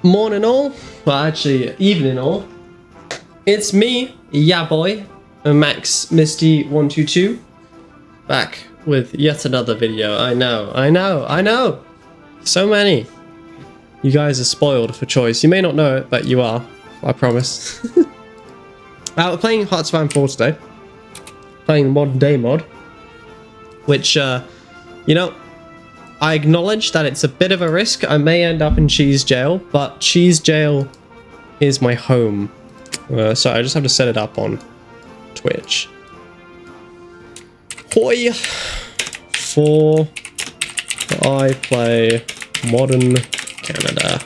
morning all, well actually evening all. It's me, yeah boy, Max Misty 122, back with yet another video. I know. So many. You guys are spoiled for choice. You may not know it, but you are. I promise. We're playing Hearts of Iron IV today. Playing the modern day mod, which you know, I acknowledge that it's a bit of a risk. I may end up in cheese jail, but cheese jail is my home. So I just have to set it up on Twitch. HOI IV. I play modern Canada.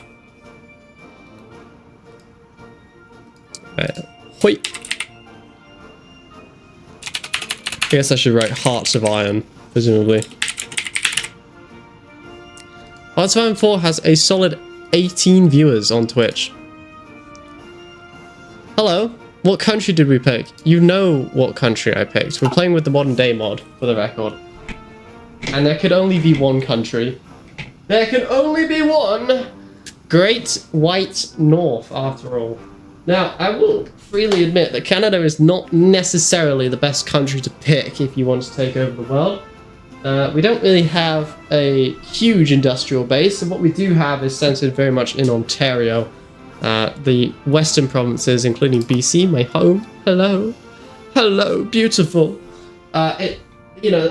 HOI. I guess I should write Hearts of Iron, presumably. Hearts of Iron 4 has a solid 18 viewers on Twitch. Hello, what country did we pick? You know what country I picked. We're playing with the modern day mod, for the record. And there could only be one country. There can only be one! Great White North, after all. Now, I will freely admit that Canada is not necessarily the best country to pick if you want to take over the world. We don't really have a huge industrial base, and what we do have is centered very much in Ontario. The western provinces, including BC, my home. Hello, beautiful. You know,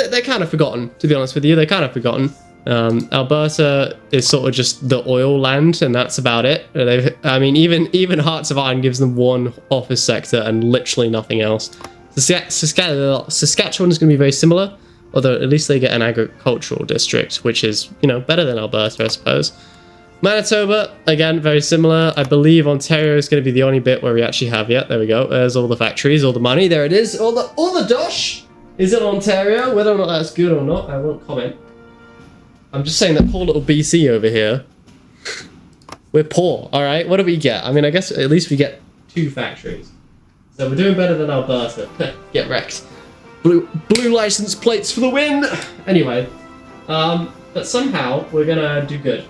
they're kind of forgotten, to be honest with you. They're kind of forgotten. Alberta is sort of just the oil land, and that's about it. I mean, even Hearts of Iron gives them one office sector and literally nothing else. Saskatchewan is going to be very similar, although at least they get an agricultural district, which is, you know, better than Alberta, I suppose. Manitoba, again, very similar. I believe Ontario is going to be the only bit where we actually have yet. There we go. There's all the factories, all the money. There it is. All the dosh is in Ontario. Whether or not that's good or not, I won't comment. I'm just saying that poor little BC over here. We're poor, all right? What do we get? I mean, I guess at least we get 2 factories. So we're doing better than Alberta. Get wrecked. Blue license plates for the win! Anyway, but somehow we're gonna do good.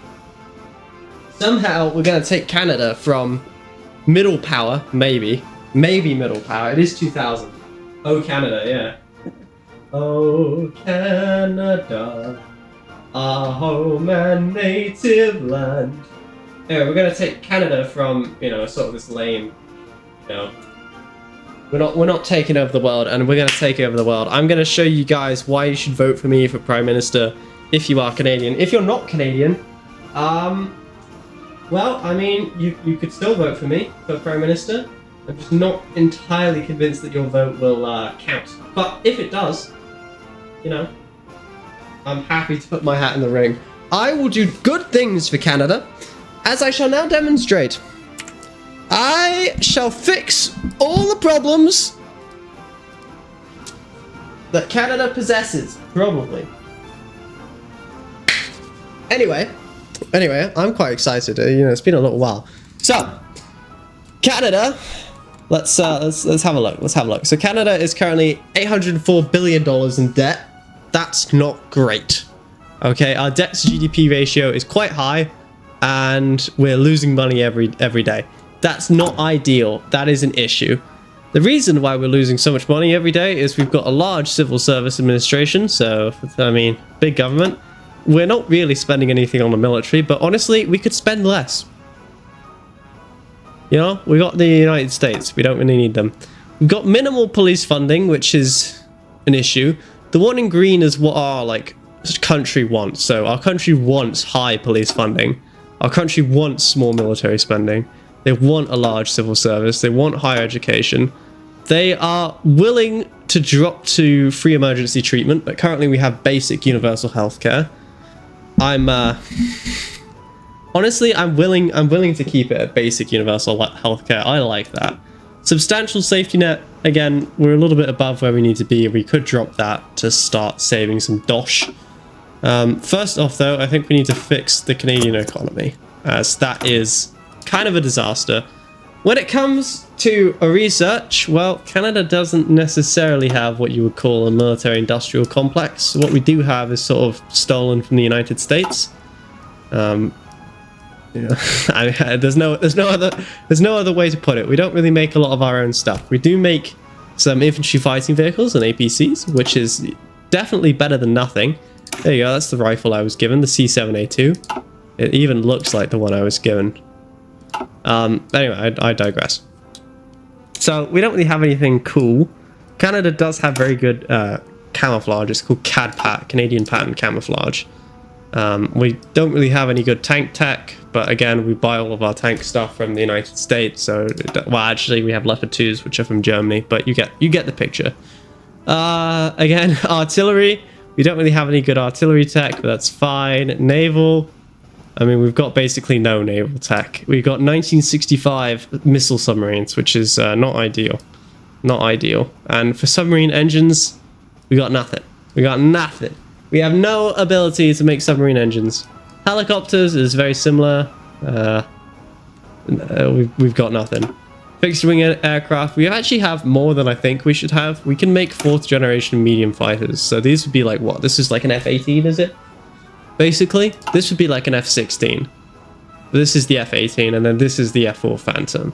Somehow we're gonna take Canada from middle power, maybe middle power. It is 2000. Oh, Canada, yeah. Oh, Canada, our home and native land. Anyway, we're gonna take Canada from, you know, sort of this lame, you know, we're not taking over the world, and we're gonna take over the world. I'm gonna show you guys why you should vote for me for Prime Minister if you are Canadian. If you're not Canadian, well, I mean, you could still vote for me for Prime Minister. I'm just not entirely convinced that your vote will count. But if it does, you know, I'm happy to put my hat in the ring. I will do good things for Canada, as I shall now demonstrate. I shall fix all the problems that Canada possesses, probably. Anyway, I'm quite excited. You know, it's been a little while. So, Canada. Let's have a look. So Canada is currently $804 billion in debt. That's not great. Okay, our debt to GDP ratio is quite high, and we're losing money every day. That's not ideal. That is an issue. The reason why we're losing so much money every day is we've got a large civil service administration. So, I mean, big government. We're not really spending anything on the military, but honestly, we could spend less. You know, we got the United States. We don't really need them. We've got minimal police funding, which is an issue. The one in green is what our, like, country wants. So our country wants high police funding. Our country wants small military spending. They want a large civil service. They want higher education. They are willing to drop to free emergency treatment, but currently we have basic universal healthcare. Honestly, I'm willing to keep it at basic universal healthcare. I like that. Substantial safety net, again, we're a little bit above where we need to be. We could drop that to start saving some dosh. First off, though, I think we need to fix the Canadian economy, as that is kind of a disaster. When it comes to a research, well, Canada doesn't necessarily have what you would call a military-industrial complex. What we do have is sort of stolen from the United States. You Yeah. There's no other way to put it. We don't really make a lot of our own stuff. We do make some infantry fighting vehicles and APCs, which is definitely better than nothing. There you go. That's the rifle I was given, the C7A2. It even looks like the one I was given. Anyway, I digress. So we don't really have anything cool. Canada does have very good camouflage. It's called CAD-PAT, Canadian Pattern Camouflage. We don't really have any good tank tech, but again, we buy all of our tank stuff from the United States. So, well, actually, we have Leopard 2s, which are from Germany, but you get the picture. Again, artillery. We don't really have any good artillery tech, but that's fine. Naval. I mean, we've got basically no naval tech. We've got 1965 missile submarines, which is not ideal. Not ideal. And for submarine engines, we got nothing. We got nothing. We have no ability to make submarine engines. Helicopters is very similar. We've got nothing. Fixed wing aircraft. We actually have more than I think we should have. We can make 4th generation medium fighters. So these would be like what? This is like an F-18, is it? Basically, this would be like an F-16. This is the F-18, and then this is the F-4 Phantom.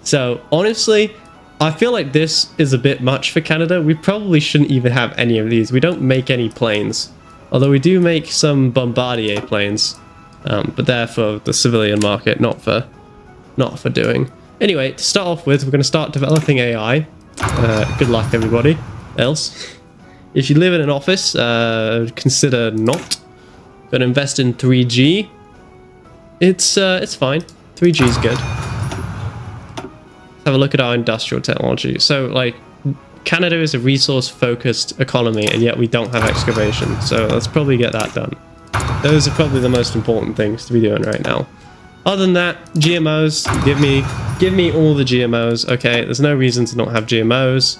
So honestly, I feel like this is a bit much for Canada. We probably shouldn't even have any of these. We don't make any planes. Although we do make some Bombardier planes. But they're for the civilian market, not for doing. Anyway, to start off with, we're going to start developing AI. Good luck, everybody else. If you live in an office, consider not. Going to invest in 3G. It's fine. 3G is good. Have a look at our industrial technology. So, like, Canada is a resource-focused economy, and yet we don't have excavation. So let's probably get that done. Those are probably the most important things to be doing right now. Other than that, GMOs. Give me all the GMOs. Okay, there's no reason to not have GMOs.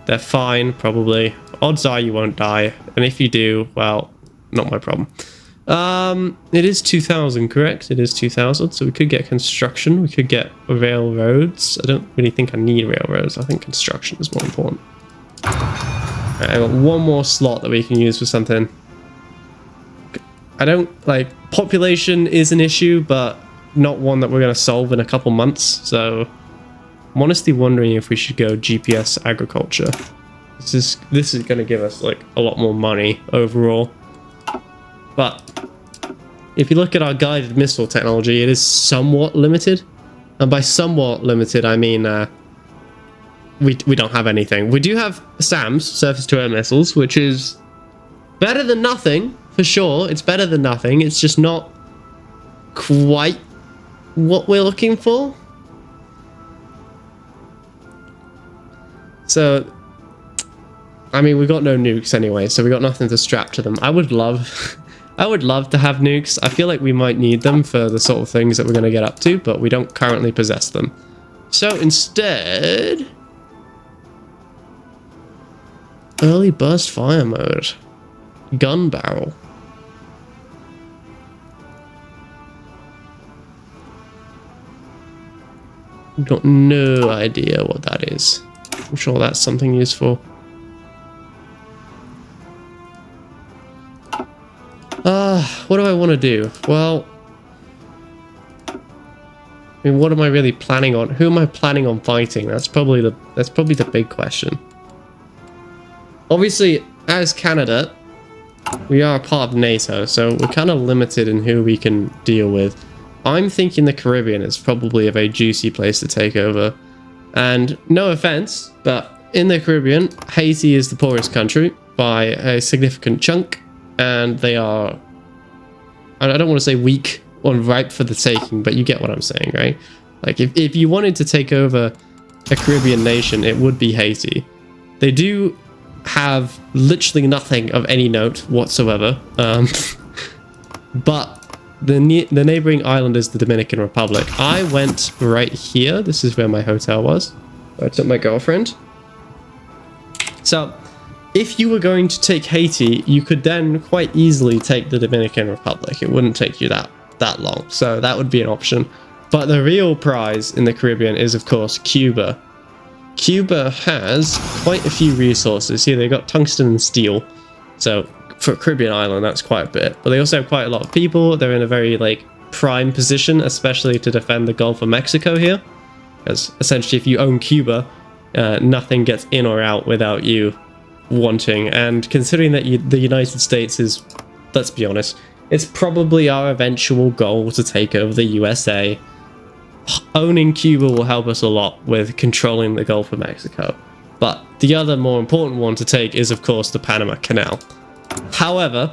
They're fine, probably. Odds are you won't die, and if you do, well, not my problem. It is 2000, correct? It is 2000, so we could get construction. We could get railroads. I don't really think I need railroads. I think construction is more important. Right, I got one more slot that we can use for something. I don't, like, population is an issue, but not one that we're going to solve in a couple months, so I'm honestly wondering if we should go GPS agriculture. This is going to give us, like, a lot more money overall. But if you look at our guided missile technology, it is somewhat limited. And by somewhat limited, I mean we don't have anything. We do have SAMs, surface-to-air missiles, which is better than nothing, for sure. It's better than nothing. It's just not quite what we're looking for. So, I mean, we got no nukes anyway, so we got nothing to strap to them. I would love to have nukes. I feel like we might need them for the sort of things that we're going to get up to, but we don't currently possess them. So instead, early burst fire mode, gun barrel. I've got no idea what that is. I'm sure that's something useful. What do I want to do? Well, I mean, what am I really planning on? Who am I planning on fighting? That's probably the big question. Obviously, as Canada, we are a part of NATO, so we're kind of limited in who we can deal with. I'm thinking the Caribbean is probably a very juicy place to take over. And no offense, but in the Caribbean, Haiti is the poorest country by a significant chunk. And they are, I don't want to say weak or ripe for the taking, but you get what I'm saying, right? Like, if you wanted to take over a Caribbean nation, it would be Haiti. They do have literally nothing of any note whatsoever. But the neighboring island is the Dominican Republic. I went right here. This is where my hotel was. I took my girlfriend. So, if you were going to take Haiti, you could then quite easily take the Dominican Republic. It wouldn't take you that long. So that would be an option. But the real prize in the Caribbean is, of course, Cuba. Cuba has quite a few resources. Here they've got tungsten and steel. So for a Caribbean island, that's quite a bit. But they also have quite a lot of people. They're in a very, like, prime position, especially to defend the Gulf of Mexico here. Because essentially, if you own Cuba, nothing gets in or out without you wanting. And considering that the United States is, let's be honest, it's probably our eventual goal to take over the USA. Owning Cuba will help us a lot with controlling the Gulf of Mexico. But the other more important one to take is, of course, the Panama Canal. However,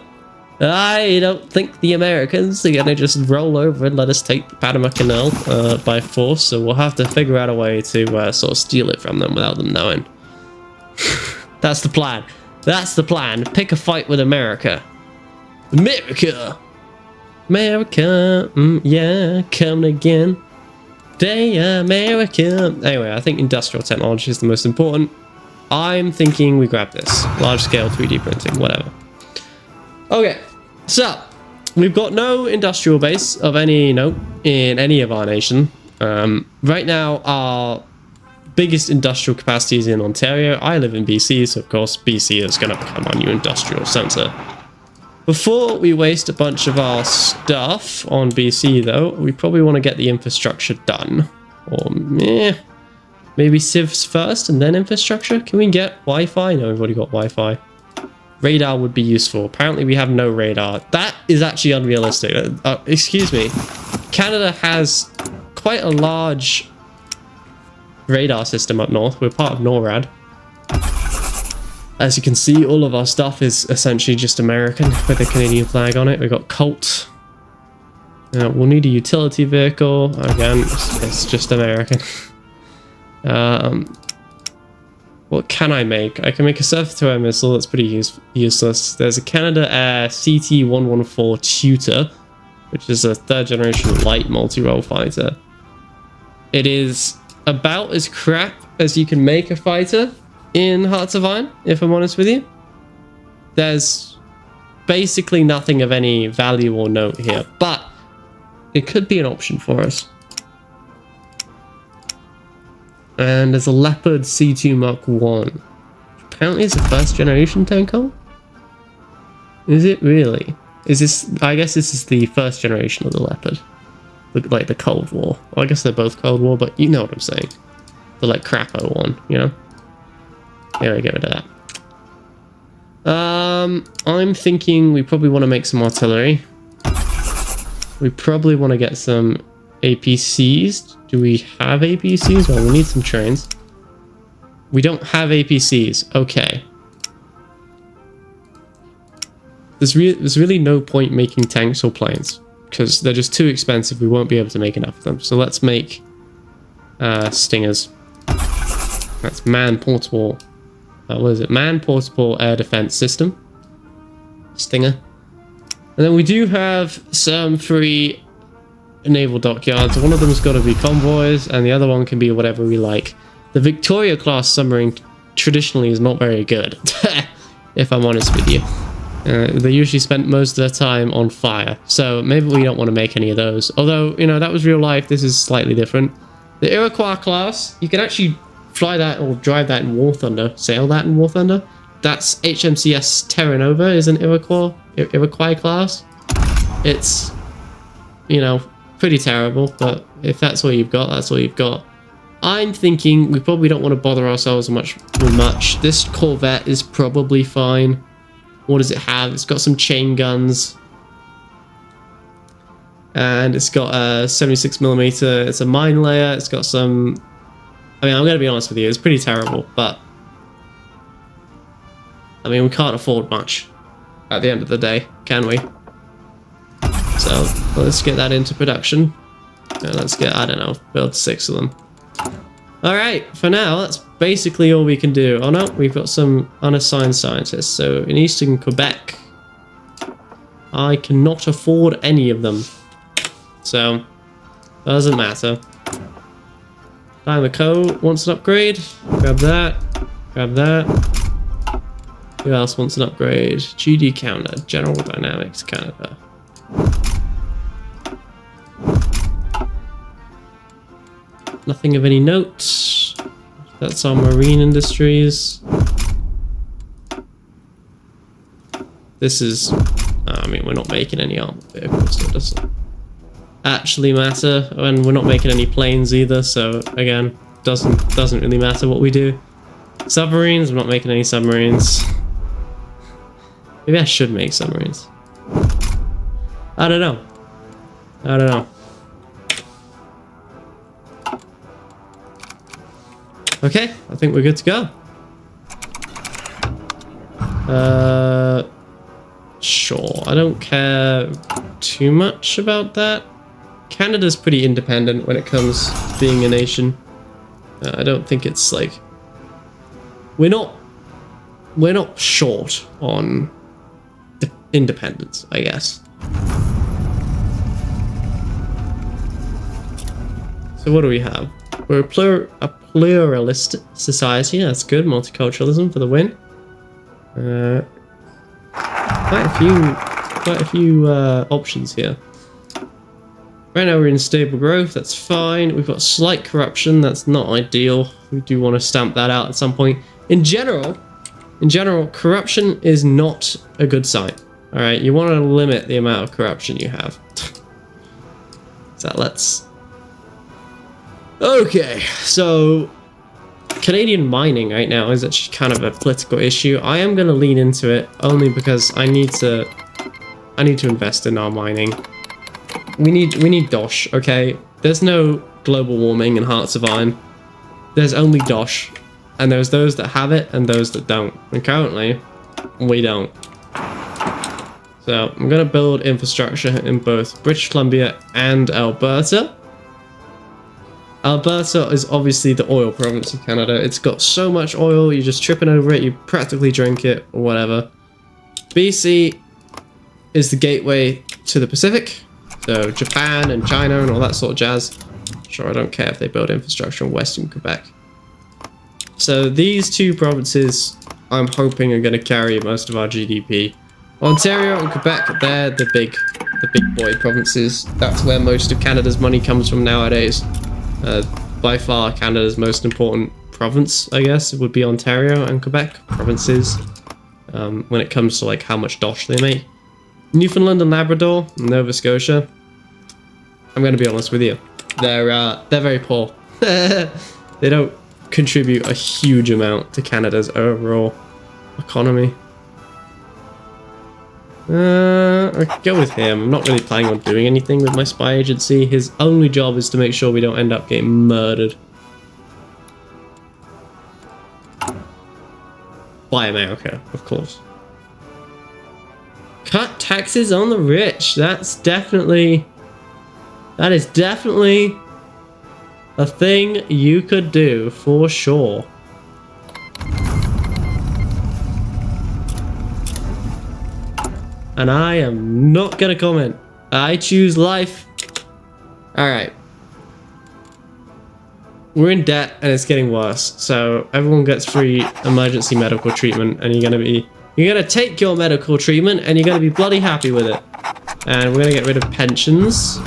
I don't think the Americans are going to just roll over and let us take the Panama Canal by force, so we'll have to figure out a way to sort of steal it from them without them knowing. That's the plan. That's the plan. Pick a fight with America. America! America! Yeah, coming again. Day America! Anyway, I think industrial technology is the most important. I'm thinking we grab this. Large-scale 3D printing, whatever. Okay, so we've got no industrial base of any note in any of our nation. Right now, our biggest industrial capacity is in Ontario. I live in BC, so of course BC is going to become our new industrial center. Before we waste a bunch of our stuff on BC, though, we probably want to get the infrastructure done. Or maybe civs first and then infrastructure? Can we get Wi-Fi? No, we've already got Wi-Fi. Radar would be useful. Apparently we have no radar. That is actually unrealistic. Excuse me. Canada has quite a large radar system up north. We're part of NORAD. As you can see, all of our stuff is essentially just American with a Canadian flag on it. We've got Colt. We'll need a utility vehicle. Again, it's just American. What can I make? I can make a surface-to-air missile. That's pretty useless. There's a Canada Air CT-114 Tutor, which is a 3rd generation light multi-role fighter. It is about as crap as you can make a fighter in Hearts of Iron, if I'm honest with you. There's basically nothing of any value or note here, but it could be an option for us. And there's a Leopard C2 Mark 1. Apparently it's a 1st generation tank hull? Is it really? Is this... I guess this is the 1st generation of the Leopard. Like the Cold War. Well, I guess they're both Cold War, but you know what I'm saying. The like crapo one, you know? Yeah, get rid of that. I'm thinking we probably want to make some artillery. We probably want to get some APCs. Do we have APCs? Well, we need some trains. We don't have APCs. Okay. There's really no point making tanks or planes because they're just too expensive. We won't be able to make enough of them. So let's make Stingers. That's man-portable. What is it? Man-portable air defense system. Stinger. And then we do have some free naval dockyards. One of them's got to be convoys, and the other one can be whatever we like. The Victoria-class submarine traditionally is not very good, if I'm honest with you. They usually spent most of their time on fire, so maybe we don't want to make any of those. Although, you know, that was real life. This is slightly different. The Iroquois class, you can actually fly that or drive that in War Thunder, sail that in War Thunder. That's HMCS Terra Nova is an Iroquois class. It's, you know, pretty terrible, but if that's what you've got, that's what you've got. I'm thinking we probably don't want to bother ourselves much with much. This Corvette is probably fine. What does it have? It's got some chain guns. And it's got a 76mm. It's a mine layer. It's got some... I mean, I'm going to be honest with you. It's pretty terrible, but... I mean, we can't afford much at the end of the day, can we? So, let's get that into production. And let's get, I don't know, build 6 of them. Alright, for now, that's basically all we can do. Oh no, we've got some unassigned scientists. So, in eastern Quebec, I cannot afford any of them. So, doesn't matter. Dynamo wants an upgrade. Grab that. Grab that. Who else wants an upgrade? GD counter. General Dynamics Canada. Nothing of any note. That's our marine industries. This is... I mean, we're not making any armored vehicles, so it doesn't... actually matter, and we're not making any planes either, so again, doesn't really matter what we do. Submarines, I'm not making any submarines. Maybe I should make submarines. I don't know. Okay, I think we're good to go. Sure, I don't care too much about that. Canada's pretty independent when it comes to being a nation. I don't think it's like... We're not short on independence, I guess. So what do we have? We're a pluralist society. That's good. Multiculturalism for the win. Quite a few options here. Right now we're in stable growth. That's fine. We've got slight corruption. That's not ideal. We do want to stamp that out at some point. In general, corruption is not a good sign. All right, you want to limit the amount of corruption you have. So let's. Okay, so Canadian mining right now is actually kind of a political issue. I am going to lean into it only because I need to invest in our mining. We need dosh, okay? There's no global warming in Hearts of Iron. There's only dosh, and there's those that have it and those that don't. And currently, we don't. So I'm going to build infrastructure in both British Columbia and Alberta. Alberta is obviously the oil province of Canada. It's got so much oil, you're just tripping over it, you practically drink it, or whatever. BC is the gateway to the Pacific. So Japan and China and all that sort of jazz. Sure, I don't care if they build infrastructure in Western Quebec. So these two provinces, I'm hoping, are going to carry most of our GDP. Ontario and Quebec, they're the big boy provinces. That's where most of Canada's money comes from nowadays. By far, Canada's most important province, I guess, would be Ontario and Quebec provinces. When it comes to like how much dosh they make. Newfoundland and Labrador, Nova Scotia. I'm going to be honest with you, they're very poor. They don't contribute a huge amount to Canada's overall economy. I'll go with him. I'm not really planning on doing anything with my spy agency. His only job is to make sure we don't end up getting murdered by America, of course. Cut taxes on the rich. That is definitely a thing you could do for sure. And I am not gonna comment. I choose life. Alright. We're in debt and it's getting worse. So everyone gets free emergency medical treatment, and you're gonna take your medical treatment and you're gonna be bloody happy with it. And we're gonna get rid of pensions.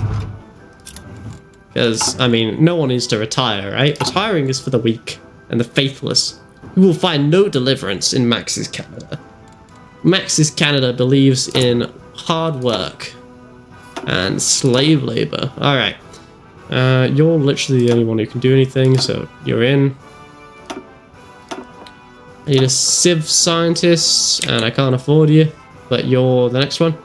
Because, I mean, no one needs to retire, right? Retiring is for the weak and the faithless, who will find no deliverance in Max's Canada. Max's Canada believes in hard work and slave labor. Alright. You're literally the only one who can do anything, so you're in. I need a civ scientist, and I can't afford you, but you're the next one.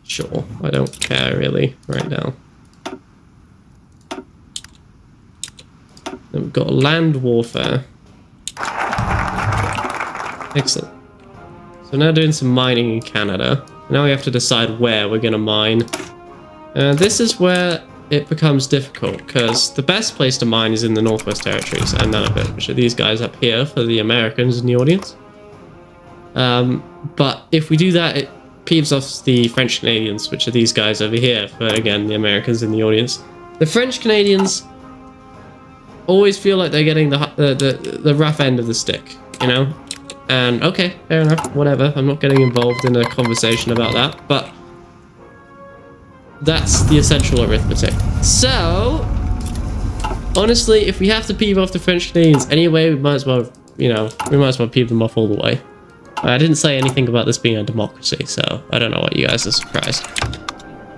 Sure, I don't care really right now. Then we've got land warfare. Excellent. So now doing some mining in Canada. Now we have to decide where we're going to mine. This is where it becomes difficult, because the best place to mine is in the Northwest Territories and Nunavut, which are these guys up here for the Americans in the audience. But if we do that, it peeves off the French Canadians, which are these guys over here for, again, the Americans in the audience. The French Canadians always feel like they're getting the rough end of the stick, you know? And okay, fair enough, whatever. I'm not getting involved in a conversation about that, but that's the essential arithmetic. So, honestly, if we have to peeve off the French Canadians anyway, we might as well, you know, we might as well peeve them off all the way. I didn't say anything about this being a democracy, so I don't know why you guys are surprised.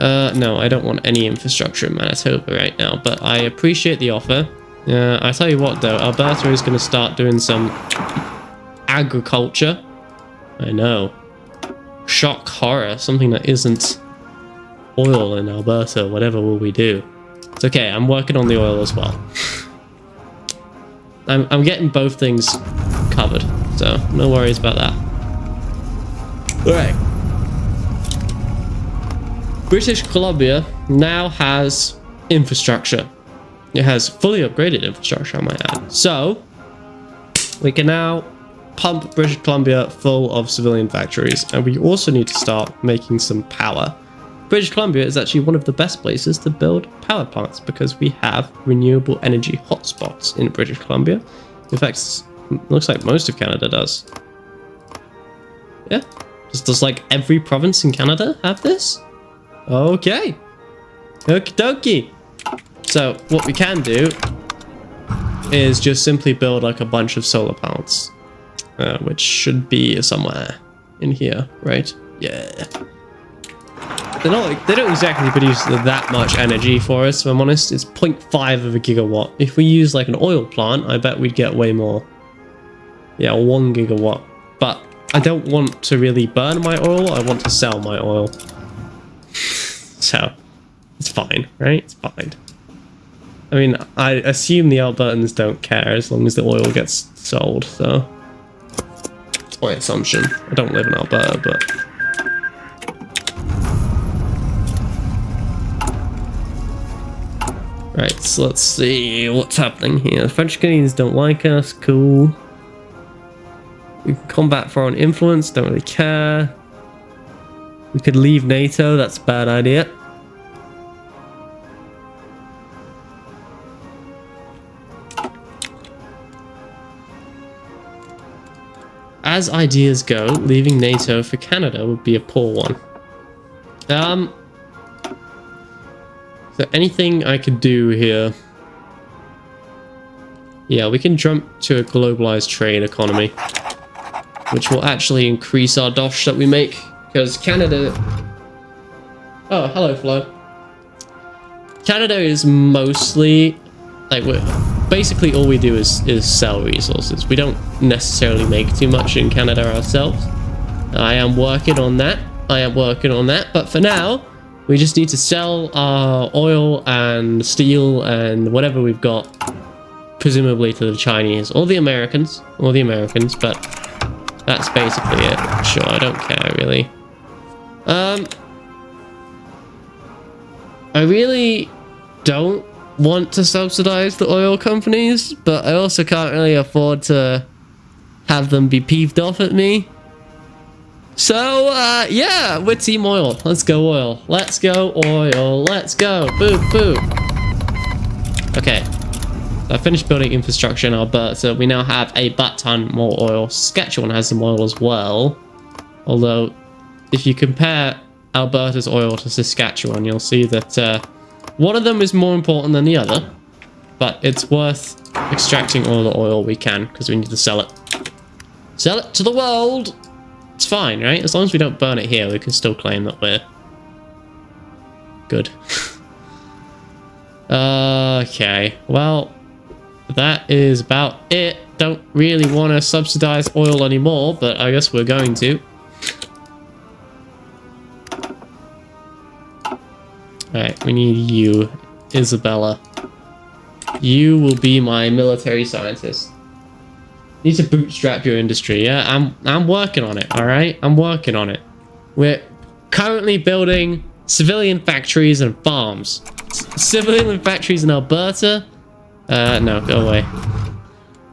No, I don't want any infrastructure in Manitoba right now, but I appreciate the offer. I tell you what though, Alberta is going to start doing some agriculture. I know. Shock horror, something that isn't oil in Alberta. Whatever will we do? It's okay, I'm working on the oil as well. I'm getting both things covered, so no worries about that. Alright. British Columbia now has infrastructure. It has fully upgraded infrastructure, I might add. So, we can now pump British Columbia full of civilian factories, and we also need to start making some power. British Columbia is actually one of the best places to build power plants because we have renewable energy hotspots in British Columbia. In fact, it looks like most of Canada does. Yeah, does like every province in Canada have this? Okay. Okie dokie. So what we can do is just simply build like a bunch of solar panels, which should be somewhere in here, right? Yeah. They don't exactly produce that much energy for us, if I'm honest. It's 0.5 of a gigawatt. If we use like an oil plant, I bet we'd get way more. Yeah, 1 gigawatt. But I don't want to really burn my oil, I want to sell my oil. So, it's fine, right? It's fine. I mean, I assume the Albertans don't care as long as the oil gets sold, so... That's my assumption. I don't live in Alberta, but... Right, so let's see what's happening here. The French Canadians don't like us, cool. We can combat foreign influence, don't really care. We could leave NATO, that's a bad idea. As ideas go, leaving NATO for Canada would be a poor one. So anything I could do here? Yeah, we can jump to a globalized trade economy, which will actually increase our dosh that we make, because Canada... Oh, hello, Flo. Canada is mostly... like, basically all we do is sell resources. We don't necessarily make too much in Canada ourselves. I am working on that. But for now, we just need to sell our oil and steel and whatever we've got, presumably to the Chinese or the Americans, but that's basically it. Sure, I don't care really. I really don't want to subsidize the oil companies, but I also can't really afford to have them be peeved off at me. So, yeah, we're Team Oil. Let's go oil. Let's go oil. Let's go. Boop, boop. Okay. I finished building infrastructure in Alberta. We now have a butt-ton more oil. Saskatchewan has some oil as well. Although, if you compare Alberta's oil to Saskatchewan, you'll see that one of them is more important than the other. But it's worth extracting all the oil we can, because we need to sell it. Sell it to the world! It's fine, right? As long as we don't burn it here, we can still claim that we're good. Okay, well, that is about it. Don't really want to subsidize oil anymore, but I guess we're going to. Alright, we need you, Isabella. You will be my military scientist. Need to bootstrap your industry. Yeah, I'm working on it. All right, I'm working on it. We're currently building civilian factories and farms. Civilian factories in Alberta. No, go away.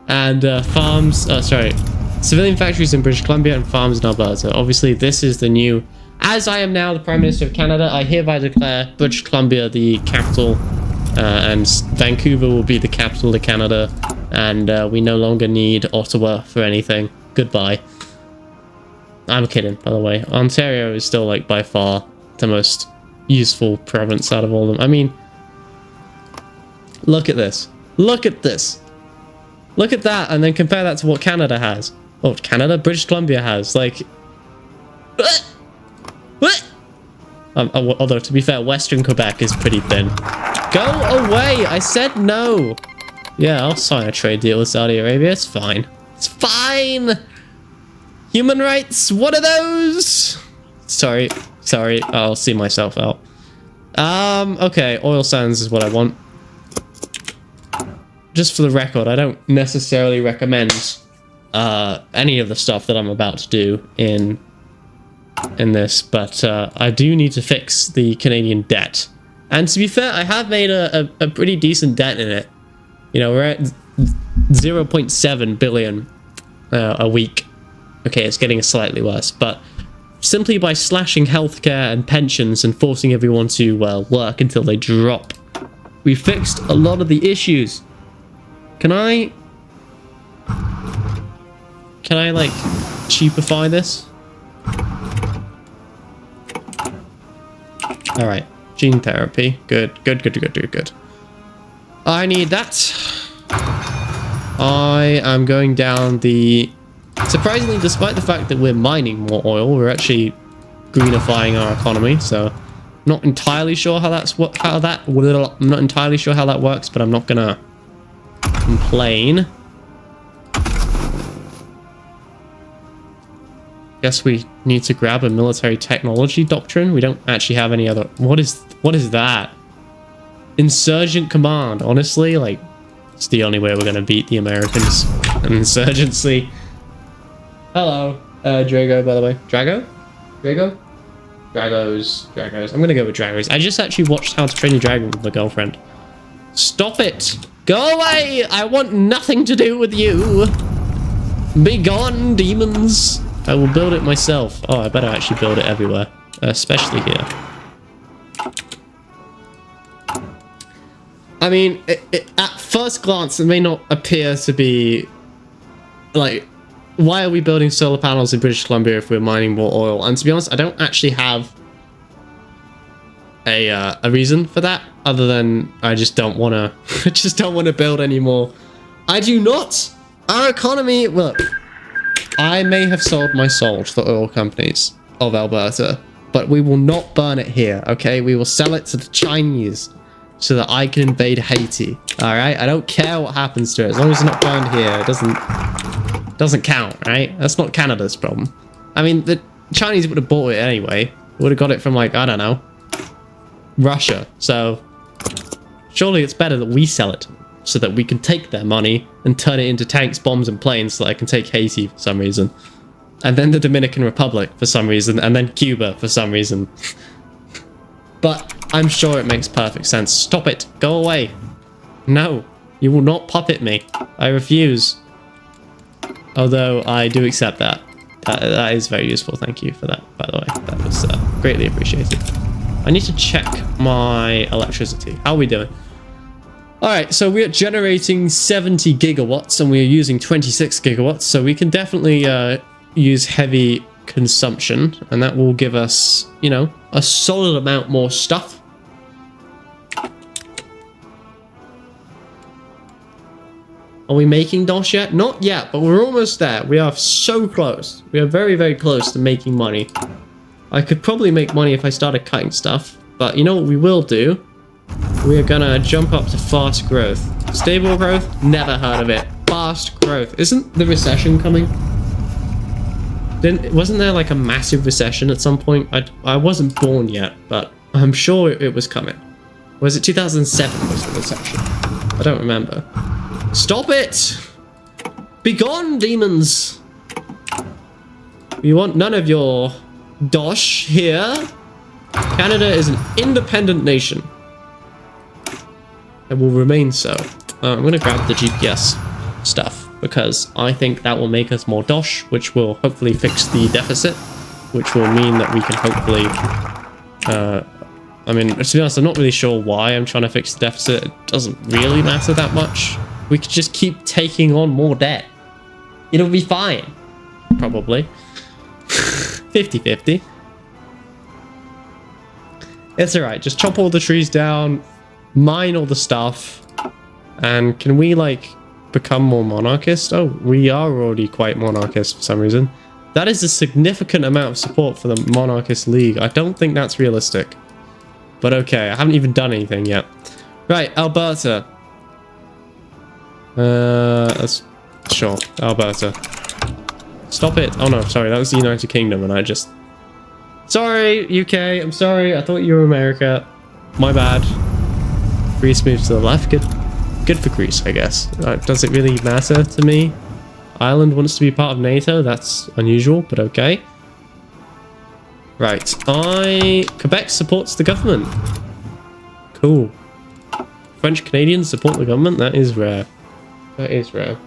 And farms. Sorry, civilian factories in British Columbia and farms in Alberta. Obviously, this is the new. As I am now the Prime Minister of Canada, I hereby declare British Columbia the capital, and Vancouver will be the capital of Canada. And we no longer need Ottawa for anything. Goodbye. I'm kidding, by the way. Ontario is still, like, by far the most useful province out of all of them. I mean, look at this. Look at this. Look at that, and then compare that to what Canada has. Oh, Canada? British Columbia has, like... although, to be fair, Western Quebec is pretty thin. Go away! I said no! Yeah, I'll sign a trade deal with Saudi Arabia. It's fine. It's fine! Human rights, what are those? Sorry. I'll see myself out. Okay, oil sands is what I want. Just for the record, I don't necessarily recommend any of the stuff that I'm about to do in this, but I do need to fix the Canadian debt. And to be fair, I have made a pretty decent debt in it. You know, we're at 0.7 billion a week. Okay, it's getting slightly worse, but simply by slashing healthcare and pensions and forcing everyone to work until they drop, we fixed a lot of the issues. Can I like cheapify this? All right, gene therapy. Good. I need that. I am going down the... Surprisingly, despite the fact that we're mining more oil, we're actually greenifying our economy. So, not entirely sure how that's I'm not entirely sure how that works, but I'm not gonna complain. Guess we need to grab a military technology doctrine. We don't actually have any other... What is that? Insurgent command. Honestly, like, it's the only way we're gonna beat the Americans. An insurgency. Hello, Drago, by the way. Drago? Dragos. I'm gonna go with Dragos. I just actually watched How to Train Your Dragon with my girlfriend. Stop it! Go away! I want nothing to do with you! Be gone, demons! I will build it myself. Oh, I better actually build it everywhere. Especially here. I mean, at first glance, it may not appear to be... Like, why are we building solar panels in British Columbia if we're mining more oil? And to be honest, I don't actually have a reason for that, other than I just don't want to... I just don't want to build anymore. I do not! Our economy... Look... I may have sold my soul to the oil companies of Alberta, but we will not burn it here, okay? We will sell it to the Chinese so that I can invade Haiti, all right? I don't care what happens to it. As long as it's not burned here, it doesn't count, right? That's not Canada's problem. I mean, the Chinese would have bought it anyway. Would have got it from, like, I don't know, Russia. So surely it's better that we sell it so that we can take their money and turn it into tanks, bombs, and planes so that I can take Haiti for some reason. And then the Dominican Republic for some reason, and then Cuba for some reason. But I'm sure it makes perfect sense. Stop it. Go away. No. You will not puppet me. I refuse. Although I do accept that. That is very useful. Thank you for that, by the way. That was greatly appreciated. I need to check my electricity. How are we doing? Alright, so we're generating 70 gigawatts and we're using 26 gigawatts, so we can definitely use heavy consumption, and that will give us, you know, a solid amount more stuff. Are we making DOS yet? Not yet, but we're almost there. We are so close. We are very, very close to making money. I could probably make money if I started cutting stuff, but you know what we will do? We're gonna jump up to fast growth. Stable growth? Never heard of it. Fast growth. Isn't the recession coming? Wasn't there like a massive recession at some point? I wasn't born yet, but I'm sure it was coming. Was it 2007 was the recession? I don't remember. Stop it! Be gone, demons! We want none of your dosh here. Canada is an independent nation. It will remain so. I'm going to grab the GPS stuff because I think that will make us more dosh, which will hopefully fix the deficit, which will mean that we can hopefully... I mean, to be honest, I'm not really sure why I'm trying to fix the deficit. It doesn't really matter that much. We could just keep taking on more debt. It'll be fine. Probably. 50-50. It's alright. Just chop all the trees down, mine all the stuff, and can we, like, become more monarchist. Oh, we are already quite monarchist for some reason. That is a significant amount of support for the monarchist league. I don't think that's realistic. But okay, I haven't even done anything yet. Right, Alberta. Sure, Alberta. Stop it. Oh no, sorry, that was the United Kingdom and I just... Sorry, UK, I'm sorry. I thought you were America. My bad. Greece moves to the left. Good for Greece, I guess. Does it really matter to me? Ireland wants to be part of NATO. That's unusual, but okay. Right. Quebec supports the government. Cool. French Canadians support the government. That is rare. That is rare.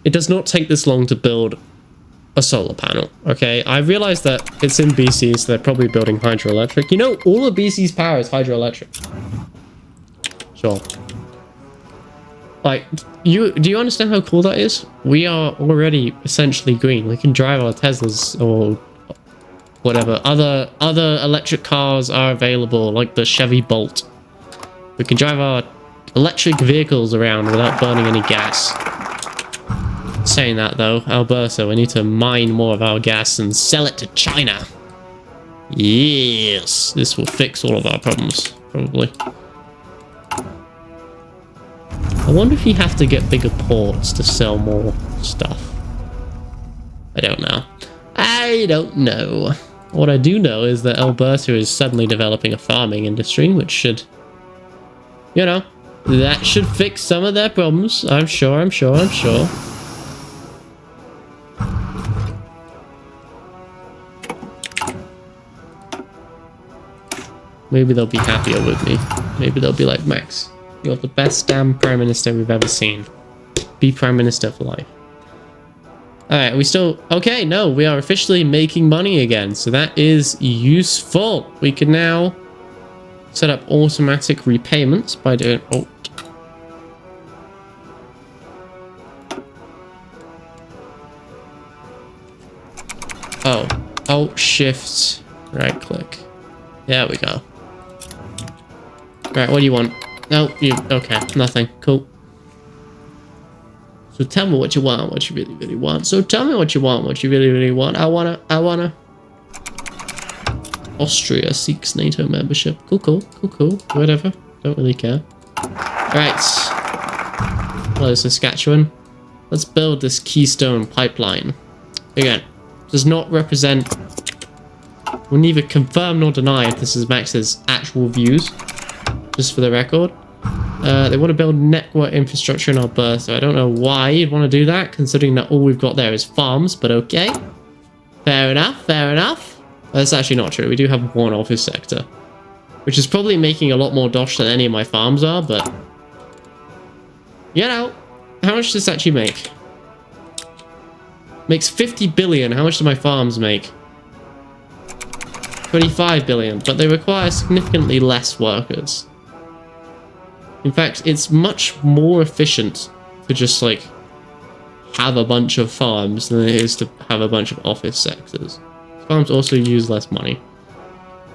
It does not take this long to build a solar panel, okay? I realize that it's in BC, so they're probably building hydroelectric. You know, all of BC's power is hydroelectric. Sure. Like, do you understand how cool that is? We are already essentially green. We can drive our Teslas or whatever. Other electric cars are available, like the Chevy Bolt. We can drive our electric vehicles around without burning any gas. Saying that though, Alberta, we need to mine more of our gas and sell it to China. Yes, this will fix all of our problems, probably. I wonder if you have to get bigger ports to sell more stuff. I don't know. I don't know. What I do know is that Alberta is suddenly developing a farming industry, which should, you know, that should fix some of their problems. I'm sure. Maybe they'll be happier with me. Maybe they'll be like, Max, you're the best damn Prime Minister we've ever seen. Be Prime Minister for life. Alright, we still... Okay, no, we are officially making money again. So that is useful. We can now set up automatic repayments by doing... Oh. Alt Shift right click. There we go. Right, what do you want? No, you... Okay, nothing. Cool. So tell me what you want, what you really, really want. So tell me what you want, what you really, really want. I wanna... Austria seeks NATO membership. Cool. Whatever. Don't really care. Right. Hello, Saskatchewan. Let's build this Keystone pipeline. Again, does not represent... We'll neither confirm nor deny if this is Max's actual views. Just for the record. They want to build network infrastructure in Alberta. I don't know why you'd want to do that, considering that all we've got there is farms, but okay. Fair enough. That's actually not true. We do have one office sector, which is probably making a lot more dosh than any of my farms are, but... You know, how much does this actually make? Makes 50 billion. How much do my farms make? 25 billion, but they require significantly less workers. In fact, it's much more efficient to just, like, have a bunch of farms than it is to have a bunch of office sectors. Farms also use less money.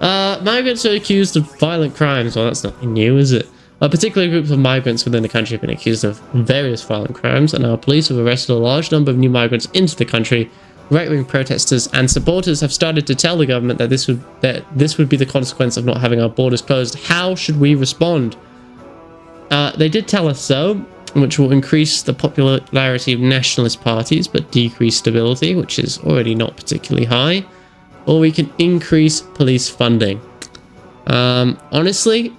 Migrants are accused of violent crimes. Well, that's nothing new, is it? Particular groups of migrants within the country have been accused of various violent crimes, and our police have arrested a large number of new migrants into the country. Right-wing protesters and supporters have started to tell the government that this would be the consequence of not having our borders closed. How should we respond? They did tell us so, which will increase the popularity of nationalist parties, but decrease stability, which is already not particularly high. Or we can increase police funding. Honestly,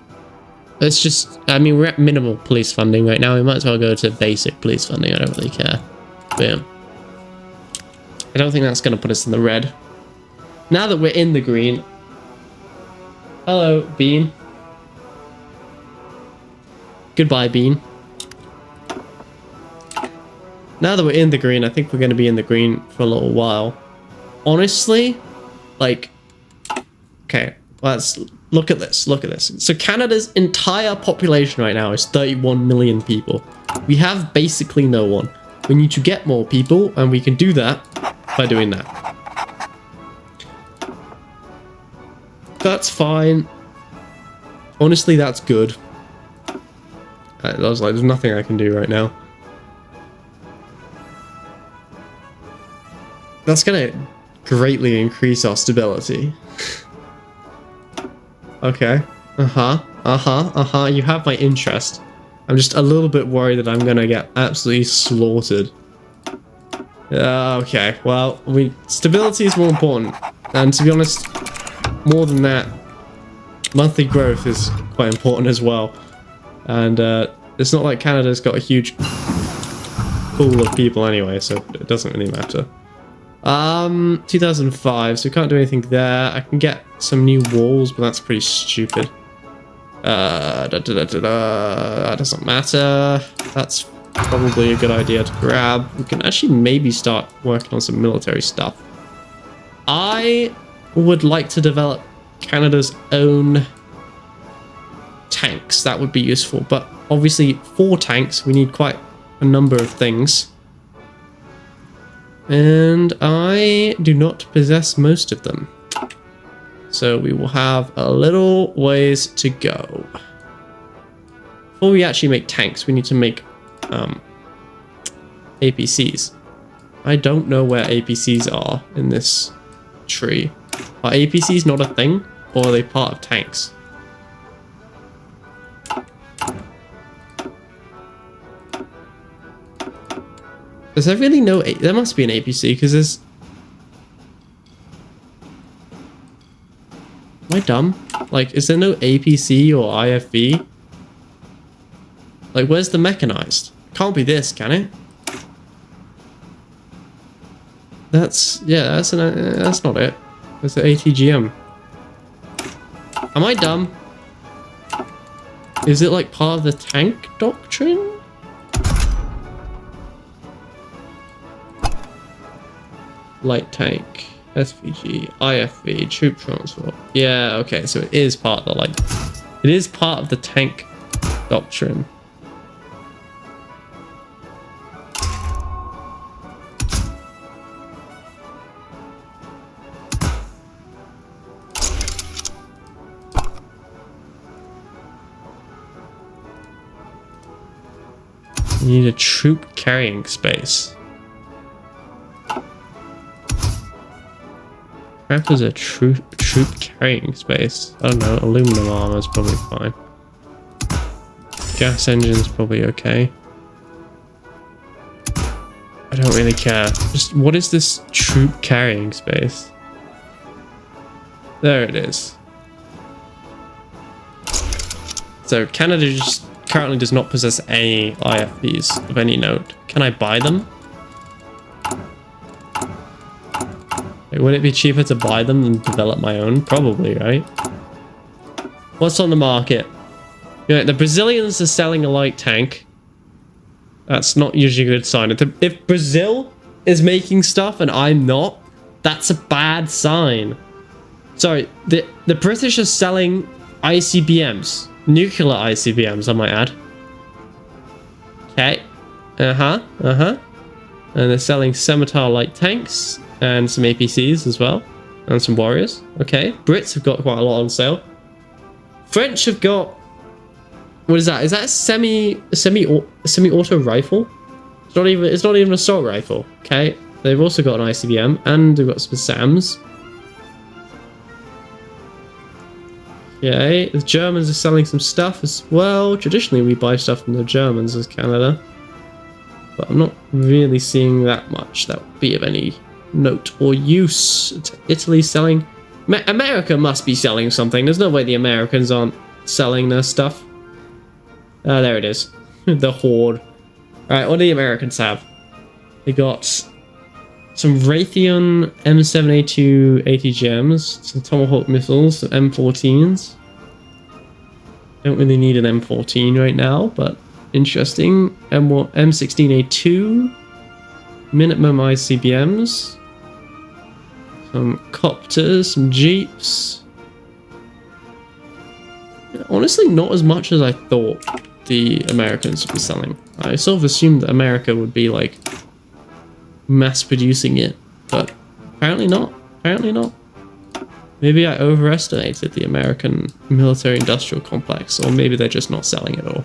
it's just... I mean, we're at minimal police funding right now. We might as well go to basic police funding. I don't really care. But yeah. I don't think that's going to put us in the red. Now that we're in the green... Hello, Bean. Goodbye, Bean. Now that we're in the green, I think we're going to be in the green for a little while. Honestly, like... Okay, let's look at this. Look at this. So Canada's entire population right now is 31 million people. We have basically no one. We need to get more people, and we can do that by doing that. That's fine. Honestly, that's good. I was like, there's nothing I can do right now. That's gonna greatly increase our stability. Okay. You have my interest. I'm just a little bit worried that I'm gonna get absolutely slaughtered. Okay, well, stability is more important. And to be honest, more than that, monthly growth is quite important as well. And it's not like Canada's got a huge pool of people anyway, so it doesn't really matter. 2005, so we can't do anything there. I can get some new walls, but that's pretty stupid. That doesn't matter. That's probably a good idea to grab. We can actually maybe start working on some military stuff. I would like to develop Canada's own tanks. That would be useful, but obviously for tanks we need quite a number of things. And I do not possess most of them. So we will have a little ways to go. Before we actually make tanks, we need to make APCs. I don't know where APCs are in this tree. Are APCs not a thing? Or are they part of tanks? Is there really no... There must be an APC, because there's... Am I dumb? Like, is there no APC or IFV? Like, where's the mechanized? Can't be this, can it? That's... Yeah, that's not it. It's the ATGM. Am I dumb? Is it, like, part of the tank doctrine? Light tank, SVG, IFV, troop transport. Yeah, okay, so it is part of the it is part of the tank doctrine. You need a troop carrying space. Perhaps there's a troop carrying space. I don't know, aluminum armor is probably fine. Gas engine's probably okay. I don't really care. Just, what is this troop carrying space? There it is. So Canada just currently does not possess any IFVs of any note. Can I buy them? Would it be cheaper to buy them than develop my own? Probably, right? What's on the market? Yeah, the Brazilians are selling a light tank. That's not usually a good sign. If Brazil is making stuff and I'm not, that's a bad sign. Sorry, the British are selling ICBMs. Nuclear ICBMs, I might add. Okay. And they're selling Scimitar light tanks. And some APCs as well. And some warriors. Okay. Brits have got quite a lot on sale. French have got... What is that? Is that a semi-auto rifle? It's not even an assault rifle. Okay. They've also got an ICBM. And they've got some SAMs. Okay. The Germans are selling some stuff as well. Traditionally, we buy stuff from the Germans as Canada. But I'm not really seeing that much that would be of any... note or use. Italy selling. America must be selling something. There's no way the Americans aren't selling their stuff. There it is. The Horde. Alright, what do the Americans have? They got some Raytheon M7A2 ATGMs, some Tomahawk missiles, some M14s. Don't really need an M14 right now, but interesting. M16A2. Minimum ICBMs. Some copters, some jeeps. Honestly, not as much as I thought the Americans would be selling. I sort of assumed that America would be like mass producing it, but apparently not. Apparently not. Maybe I overestimated the American military industrial complex, or maybe they're just not selling it all.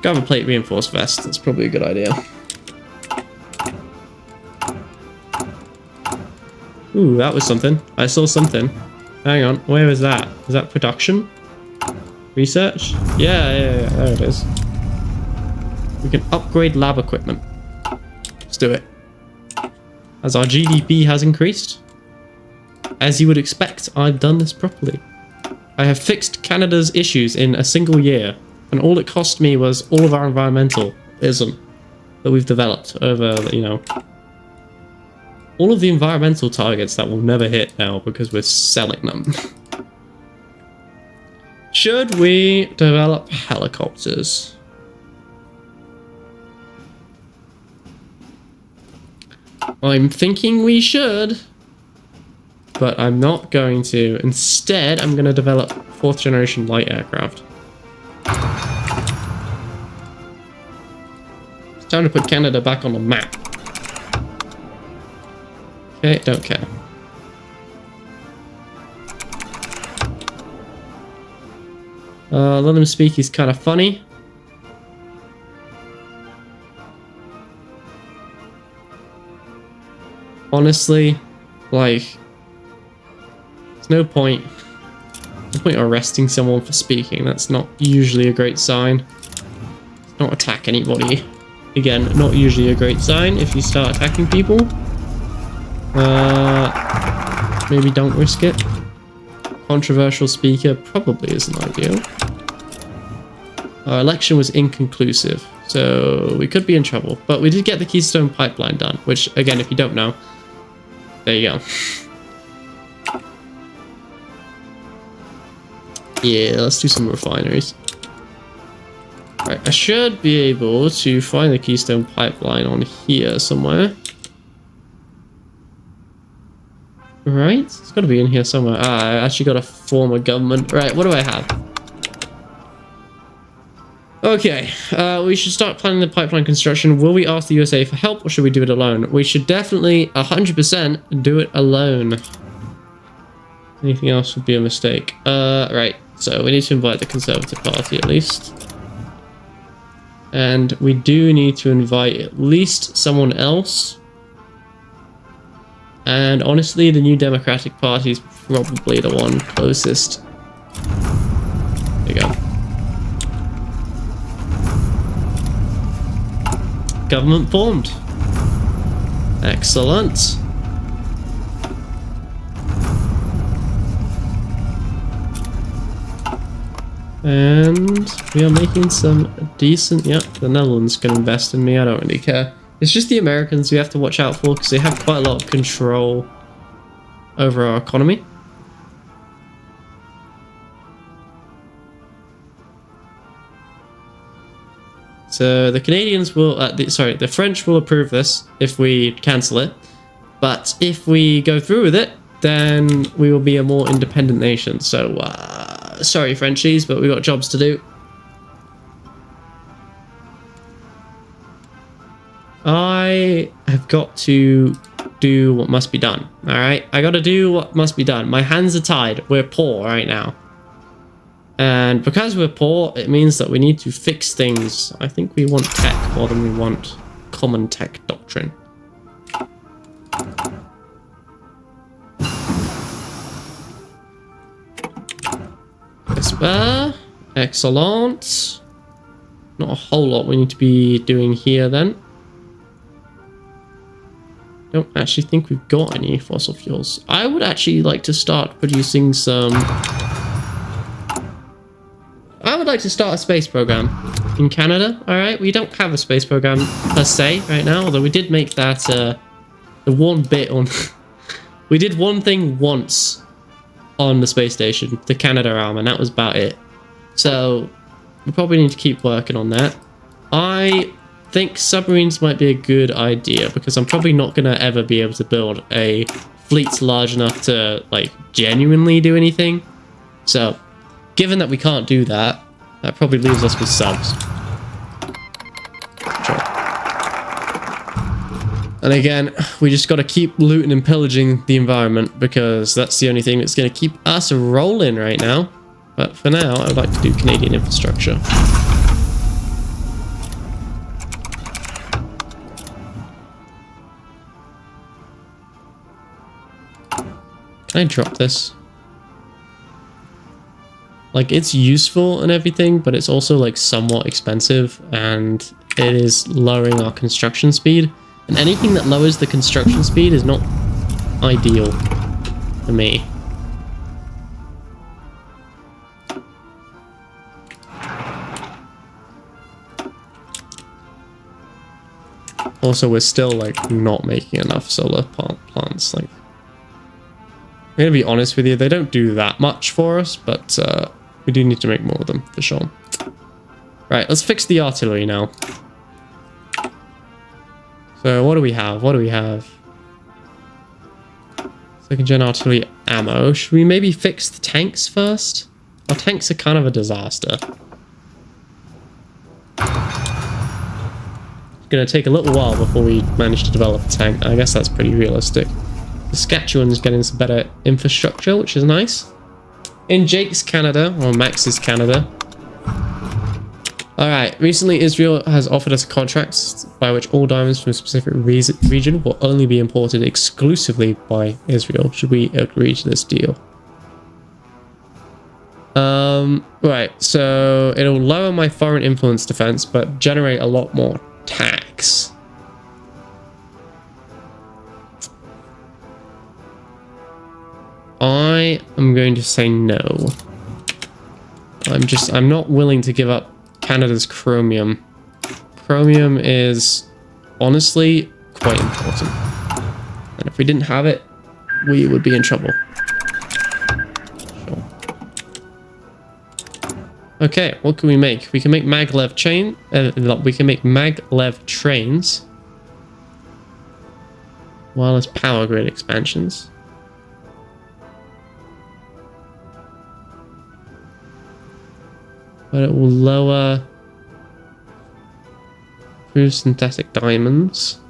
Grab a plate reinforced vest. That's probably a good idea. Ooh, that was something. I saw something. Hang on. Where is that? Is that production? Research? Yeah. There it is. We can upgrade lab equipment. Let's do it. As our GDP has increased. As you would expect, I've done this properly. I have fixed Canada's issues in a single year, and all it cost me was all of our environmentalism that we've developed over, you know, all of the environmental targets that we'll never hit now because we're selling them. Should we develop helicopters? I'm thinking we should. But I'm not going to. Instead, I'm going to develop 4th generation light aircraft. It's time to put Canada back on the map. Okay, don't care. Let him speak, he's kind of funny. Honestly, like... No point arresting someone for speaking. That's not usually a great sign. Not attack anybody. Again, not usually a great sign if you start attacking people. Maybe don't risk it. Controversial speaker probably isn't ideal. Our election was inconclusive, so we could be in trouble. But we did get the Keystone Pipeline done, which, again, if you don't know, there you go. Yeah, let's do some refineries. Right, I should be able to find the Keystone Pipeline on here somewhere. Right, it's got to be in here somewhere. Ah, I actually got to form a government. Right, what do I have? Okay, we should start planning the pipeline construction. Will we ask the USA for help or should we do it alone? We should definitely 100% do it alone. Anything else would be a mistake. Right. So we need to invite the Conservative Party at least. And we do need to invite at least someone else. And honestly, the New Democratic Party is probably the one closest. There you go. Government formed. Excellent. And we are making some decent... Yep, the Netherlands can invest in me. I don't really care. It's just the Americans we have to watch out for because they have quite a lot of control over our economy. So the Canadians will... the French will approve this if we cancel it. But if we go through with it, then we will be a more independent nation. So... sorry, Frenchies, but we've got jobs to do. I have got to do what must be done. Alright? I got to do what must be done. My hands are tied. We're poor right now. And because we're poor, it means that we need to fix things. I think we want tech more than we want common tech doctrine. Excellent. Not a whole lot we need to be doing here then. Don't actually think we've got any fossil fuels. I would actually like to start producing some... I would like to start a space program in Canada. Alright, we don't have a space program per se right now, although we did make that the one bit on... we did one thing once on the space station, the Canadarm, and that was about it. So we probably need to keep working on that. I think submarines might be a good idea because I'm probably not going to ever be able to build a fleet large enough to like genuinely do anything. So given that we can't do that, that probably leaves us with subs. Sure. And again, we just got to keep looting and pillaging the environment because that's the only thing that's going to keep us rolling right now. But for now, I would like to do Canadian infrastructure. Can I drop this? Like, it's useful and everything, but it's also like somewhat expensive, and it is lowering our construction speed. And anything that lowers the construction speed is not ideal for me. Also, we're still like not making enough solar plants. Like, I'm gonna be honest with you, they don't do that much for us, but we do need to make more of them for sure. Right, let's fix the artillery now. So what do we have? What do we have? Second gen artillery ammo. Should we maybe fix the tanks first? Our tanks are kind of a disaster. It's gonna take a little while before we manage to develop a tank. I guess that's pretty realistic. Saskatchewan's getting some better infrastructure, which is nice. In Jake's Canada, or Max's Canada. Alright, recently Israel has offered us contracts by which all diamonds from a specific region will only be imported exclusively by Israel. Should we agree to this deal? Right, so it'll lower my foreign influence defense, but generate a lot more tax. I am going to say no. I'm not willing to give up Canada's chromium. Chromium is honestly quite important. And if we didn't have it, we would be in trouble. Sure. Okay, what can we make? We can make maglev chain. We can make maglev trains. Wireless power grid expansions. But it will lower through synthetic diamonds.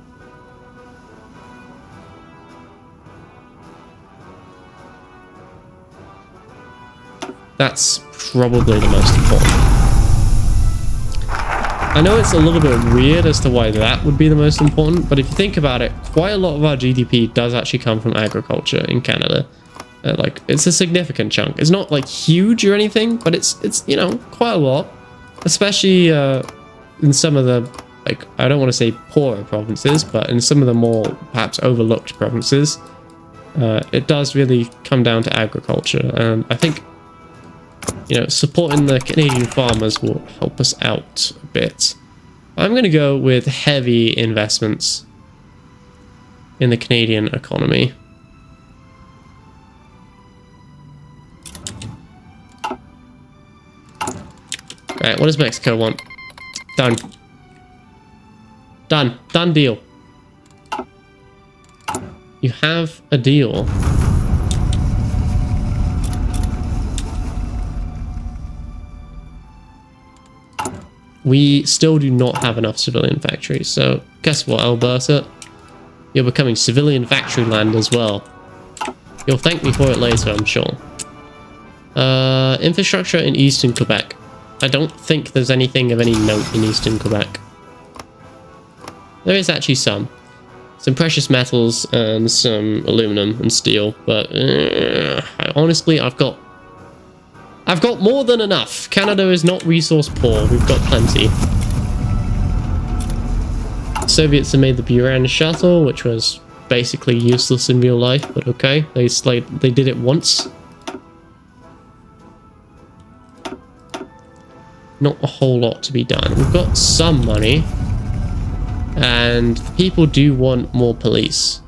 That's probably the most important. I know it's a little bit weird as to why that would be the most important, but if you think about it, quite a lot of our GDP does actually come from agriculture in Canada. Like, it's a significant chunk. It's not like huge or anything, but it's you know, quite a lot, especially in some of the, like, I don't want to say poorer provinces, but in some of the more perhaps overlooked provinces, it does really come down to agriculture. And I think, you know, supporting the Canadian farmers will help us out a bit. I'm going to go with heavy investments in the Canadian economy. Right, what does Mexico want? Done. Done. Done deal. You have a deal. We still do not have enough civilian factories, so guess what, Alberta? You're becoming civilian factory land as well. You'll thank me for it later, I'm sure. Infrastructure in eastern Quebec. I don't think there's anything of any note in eastern Quebec. There is actually some precious metals and some aluminum and steel, but honestly, I've got more than enough. Canada is not resource poor. We've got plenty. Soviets have made the Buran shuttle, which was basically useless in real life, but okay, they did it once. Not a whole lot to be done. We've got some money, and people do want more police.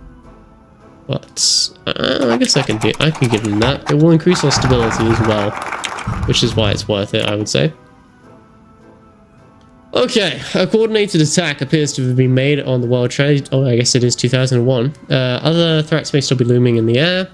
But I guess I can give them that. It will increase our stability as well, which is why it's worth it, I would say. Okay, a coordinated attack appears to have been made on the World Trade. Oh, I guess it is 2001. Other threats may still be looming in the air.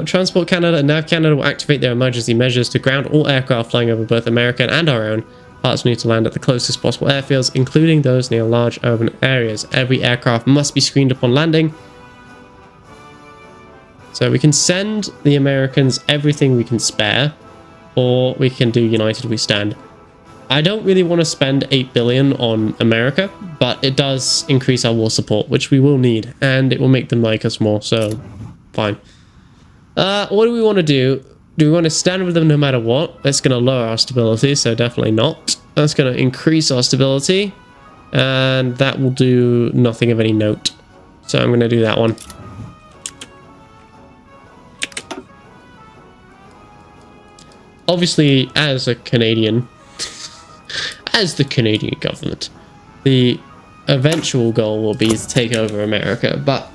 Transport Canada and Nav Canada will activate their emergency measures to ground all aircraft flying over both American and our own. Pilots need to land at the closest possible airfields, including those near large urban areas. Every aircraft must be screened upon landing. So we can send the Americans everything we can spare, or we can do United We Stand. I don't really want to spend 8 billion on America, but it does increase our war support, which we will need, and it will make them like us more, so fine. What do we want to do? Do we want to stand with them no matter what? That's going to lower our stability, so definitely not. That's going to increase our stability, and that will do nothing of any note. So I'm going to do that one. Obviously, as a Canadian, as the Canadian government, the eventual goal will be to take over America, but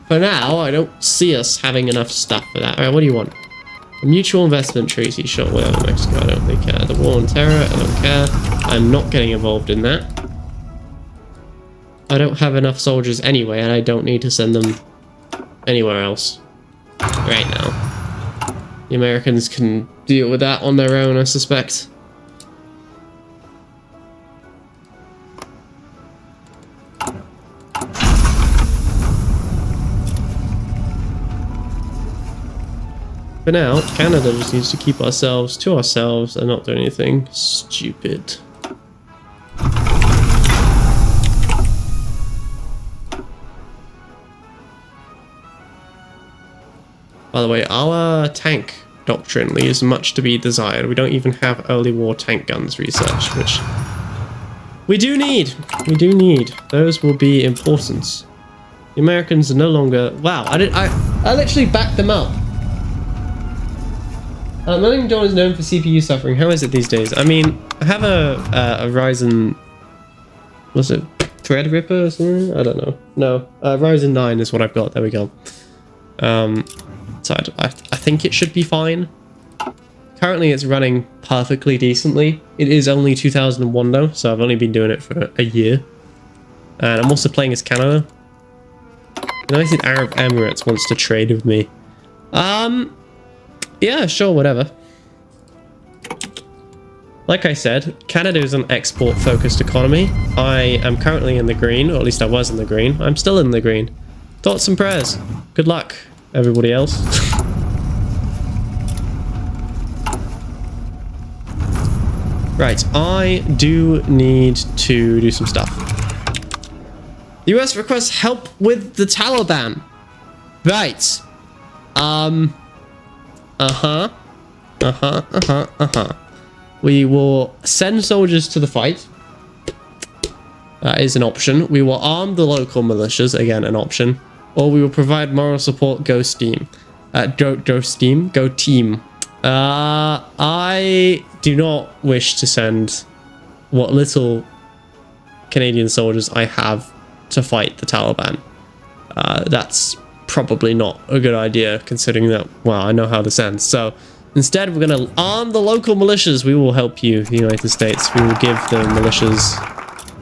for now, I don't see us having enough stuff for that. Alright, what do you want? A mutual investment treaty, sure, whatever, Mexico, I don't really care. The war on terror, I don't care. I'm not getting involved in that. I don't have enough soldiers anyway, and I don't need to send them anywhere else right now. The Americans can deal with that on their own, I suspect. For now, Canada just needs to keep ourselves to ourselves and not do anything stupid. By the way, our tank doctrine leaves much to be desired. We don't even have early war tank guns research, which we do need. We do need. Those will be important. The Americans are no longer... Wow, I literally backed them up. Millington is known for CPU suffering. How is it these days? I mean, I have a Ryzen... What's it? Threadripper or something? I don't know. No, Ryzen 9 is what I've got. There we go. So I think it should be fine. Currently, it's running perfectly decently. It is only 2001 though, so I've only been doing it for a year. And I'm also playing as Canada. United Arab Emirates wants to trade with me. Yeah, sure, whatever. Like I said, Canada is an export-focused economy. I am currently in the green, or at least I was in the green. I'm still in the green. Thoughts and prayers. Good luck, everybody else. Right, I do need to do some stuff. The US requests help with the Taliban. Right. We will send soldiers to the fight. That is an option. We will arm the local militias, again, an option. Or we will provide moral support, go team. I do not wish to send what little Canadian soldiers I have to fight the Taliban. That's probably not a good idea, considering that, well, I know how this ends. So instead, we're going to arm the local militias. We will help you, the United States. We will give the militias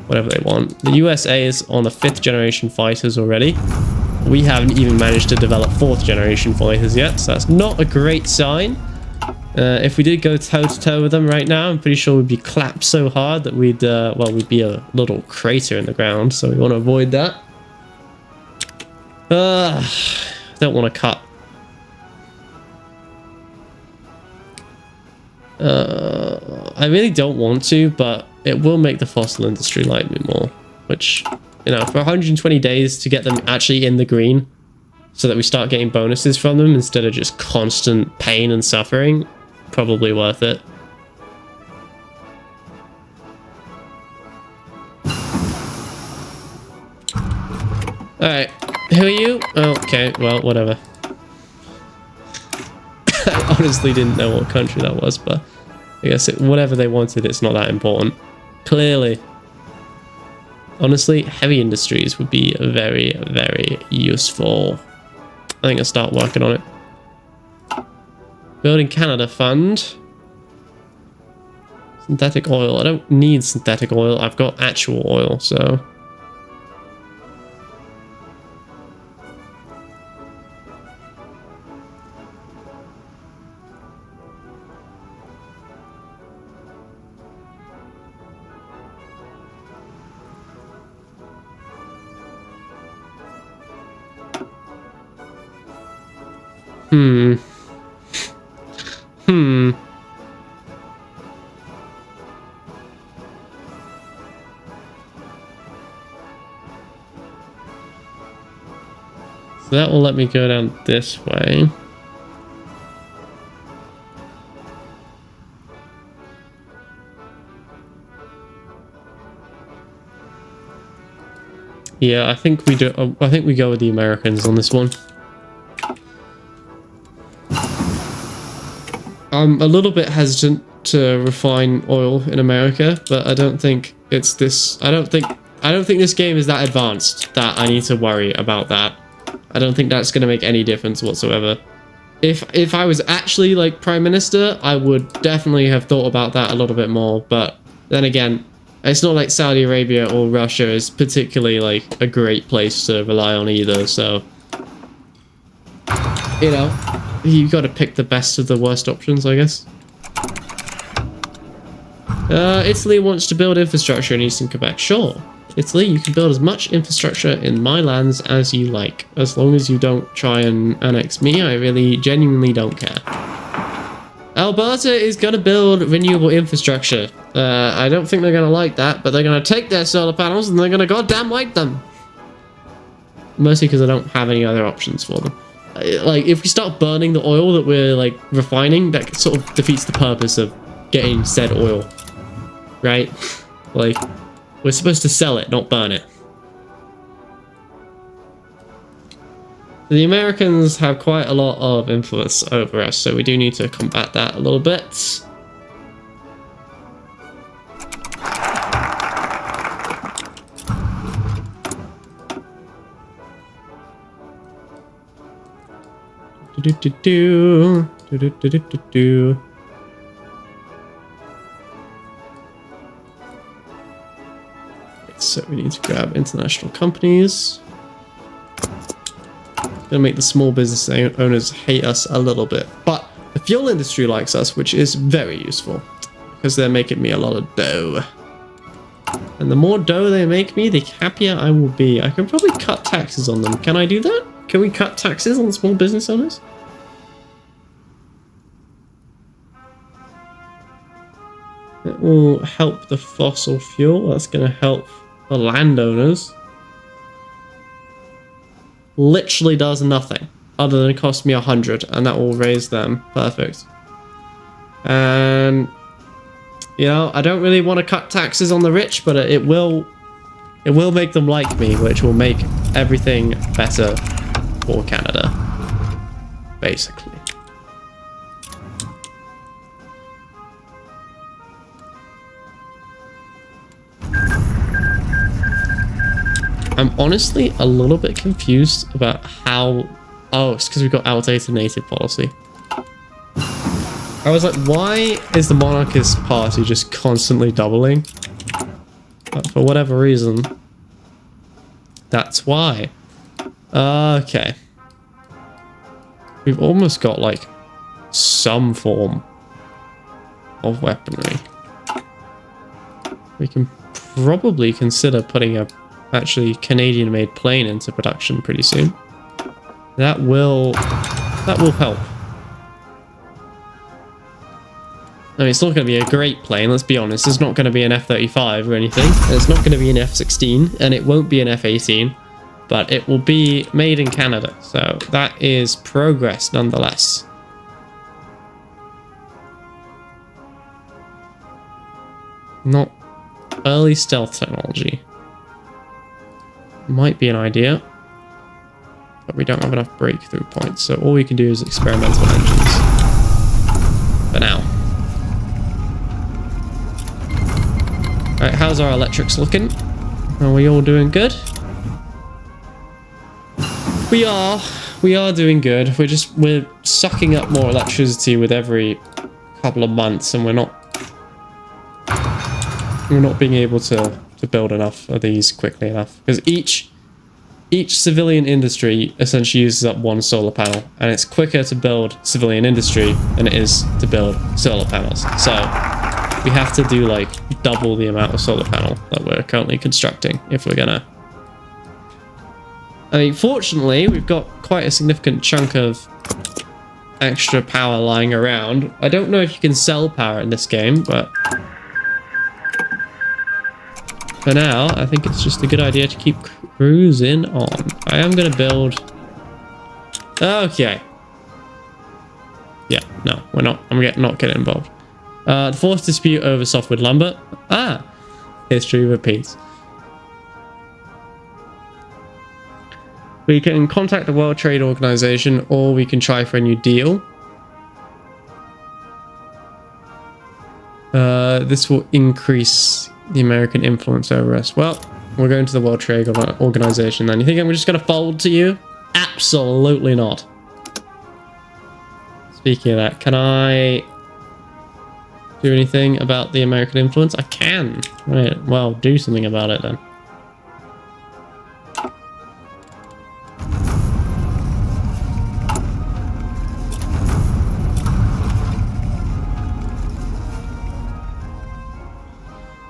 whatever they want. The USA is on the 5th generation fighters already. We haven't even managed to develop 4th generation fighters yet, so that's not a great sign. If we did go toe-to-toe with them right now, I'm pretty sure we'd be clapped so hard that we'd be a little crater in the ground, so we want to avoid that. Don't want to cut. I really don't want to, but it will make the fossil industry like me more, which, you know, for 120 days to get them actually in the green so that we start getting bonuses from them instead of just constant pain and suffering, probably worth it. Alright, who are you? Okay, well, whatever. I honestly didn't know what country that was, but I guess whatever they wanted, it's not that important. Clearly. Honestly, heavy industries would be very, very useful. I think I'll start working on it. Building Canada Fund. Synthetic oil. I don't need synthetic oil. I've got actual oil, so... So that will let me go down this way. Yeah, I think we do. I think we go with the Americans on this one. I'm a little bit hesitant to refine oil in America, but I don't think it's this. I don't think this game is that advanced that I need to worry about that. I don't think that's going to make any difference whatsoever. If I was actually like Prime Minister, I would definitely have thought about that a little bit more. But then again, it's not like Saudi Arabia or Russia is particularly like a great place to rely on either. So, you know, you got to pick the best of the worst options, I guess. Italy wants to build infrastructure in Eastern Quebec. Sure. Italy, you can build as much infrastructure in my lands as you like. As long as you don't try and annex me, I really genuinely don't care. Alberta is going to build renewable infrastructure. I don't think they're going to like that, but they're going to take their solar panels and they're going to goddamn like them. Mostly because I don't have any other options for them. Like, if we start burning the oil that we're, like, refining, that sort of defeats the purpose of getting said oil. Right? Like, we're supposed to sell it, not burn it. The Americans have quite a lot of influence over us, so we do need to combat that a little bit. So we need to grab international companies. Gonna make the small business owners hate us a little bit, but the fuel industry likes us, which is very useful because they're making me a lot of dough. And the more dough they make me, the happier I will be. I can probably cut taxes on them. Can I do that? Can we cut taxes on small business owners? It will help the fossil fuel. That's going to help the landowners. Literally does nothing other than cost me 100, and that will raise them. Perfect. And you know, I don't really want to cut taxes on the rich, but it will make them like me, which will make everything better for Canada, basically. I'm honestly a little bit confused about how... Oh, it's because we've got outdated native policy. I was like, why is the monarchist party just constantly doubling? But for whatever reason, that's why. Okay. We've almost got, like, some form of weaponry. We can probably consider putting a actually Canadian-made plane into production pretty soon. That will help. I mean, it's not going to be a great plane, let's be honest. It's not going to be an F-35 or anything. It's not going to be an F-16, and it won't be an F-18, but it will be made in Canada. So that is progress nonetheless. Not early stealth technology. Might be an idea, but we don't have enough breakthrough points, so all we can do is experimental engines for now. Alright, how's our electrics looking? Are we all doing good? We are doing good. We're sucking up more electricity with every couple of months, and we're not being able to build enough of these quickly enough, because each civilian industry essentially uses up one solar panel, and it's quicker to build civilian industry than it is to build solar panels. So we have to do like double the amount of solar panel that we're currently constructing if we're gonna... I mean, fortunately, we've got quite a significant chunk of extra power lying around. I don't know if you can sell power in this game, but for now, I think it's just a good idea to keep cruising on. I am going to build Okay. Yeah, no, we're not. I'm not getting involved. The forced dispute over softwood lumber. Ah, history repeats. We can contact the World Trade Organization, or we can try for a new deal. This will increase the American influence over us. Well, we're going to the World Trade Organization then. You think I'm just going to fold to you? Absolutely not. Speaking of that, can I do anything about the American influence? I can. Right, well, do something about it then.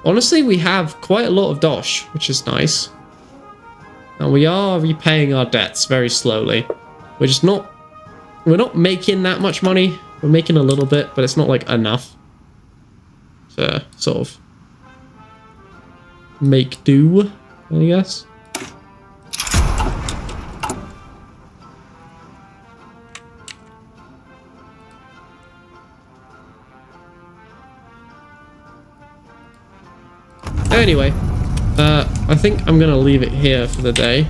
Honestly, we have quite a lot of dosh, which is nice. And we are repaying our debts very slowly. We're just not... We're not making that much money. We're making a little bit, but it's not, like, enough to sort of make do, I guess. Anyway, I think I'm going to leave it here for the day.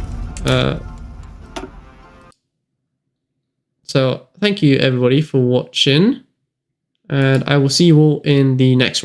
So thank you everybody for watching, and I will see you all in the next one.